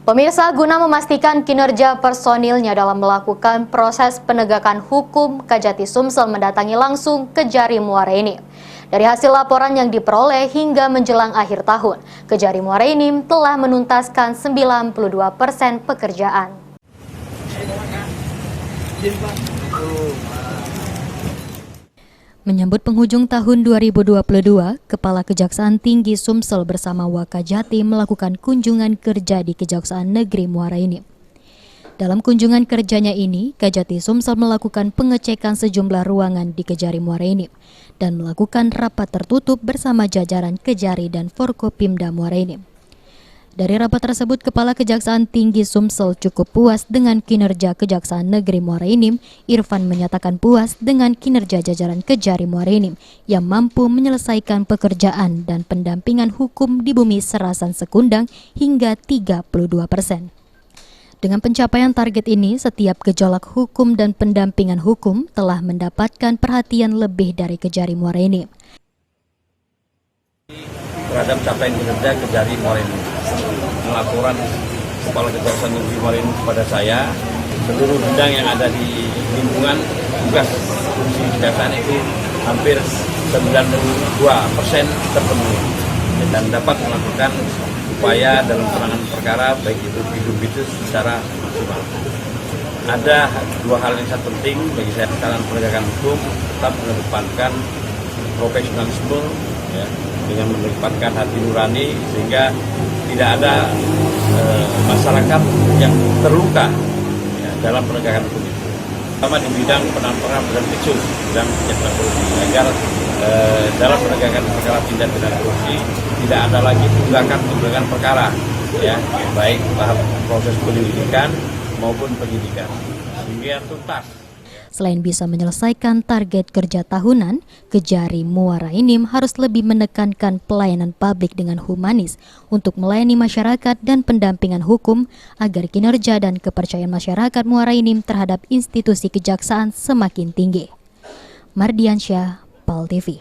Pemirsa, guna memastikan kinerja personilnya dalam melakukan proses penegakan hukum, Kajati Sumsel mendatangi langsung Kejari Muara Enim. Dari hasil laporan yang diperoleh hingga menjelang akhir tahun, Kejari Muara Enim telah menuntaskan 92% pekerjaan. Menyambut penghujung tahun 2022, Kepala Kejaksaan Tinggi Sumsel bersama Wakajati melakukan kunjungan kerja di Kejaksaan Negeri Muara Enim. Dalam kunjungan kerjanya ini, Kajati Sumsel melakukan pengecekan sejumlah ruangan di Kejari Muara Enim dan melakukan rapat tertutup bersama jajaran Kejari dan Forkopimda Muara Enim. Dari rapat tersebut, Kepala Kejaksaan Tinggi Sumsel cukup puas dengan kinerja Kejaksaan Negeri Muara Enim. Irfan menyatakan puas dengan kinerja jajaran Kejari Muara Enim yang mampu menyelesaikan pekerjaan dan pendampingan hukum di Bumi Serasan Sekundang hingga 32%. Dengan pencapaian target ini, setiap gejolak hukum dan pendampingan hukum telah mendapatkan perhatian lebih dari Kejari Muara Enim. Terhadap capaian kinerja Kejari Muara Enim, laporan Kepala Kejaksaan Negeri Muara Enim kepada saya, seluruh bidang yang ada di lingkungan tugas fungsi kejaksaan itu hampir 92% terpenuhi dan dapat melakukan upaya dalam penanganan perkara baik itu bidung-bidung secara maksimal. Ada dua hal yang sangat penting bagi saya dalam penegakan hukum, tetap mengedepankan profesionalisme, ya, dengan menempatkan hati nurani sehingga tidak ada masyarakat yang terluka, ya, dalam penegakan hukum itu. Pertama di bidang penanganan dan isu bidang tindak korupsi agar dalam penegakan perkara tindak pidana korupsi tidak ada lagi tunggakan perkara, ya, baik tahap proses penyelidikan maupun penyidikan sehingga tuntas. Selain bisa menyelesaikan target kerja tahunan, Kejari Muara Enim harus lebih menekankan pelayanan publik dengan humanis untuk melayani masyarakat dan pendampingan hukum agar kinerja dan kepercayaan masyarakat Muara Enim terhadap institusi kejaksaan semakin tinggi. Mardiansyah, PAL TV.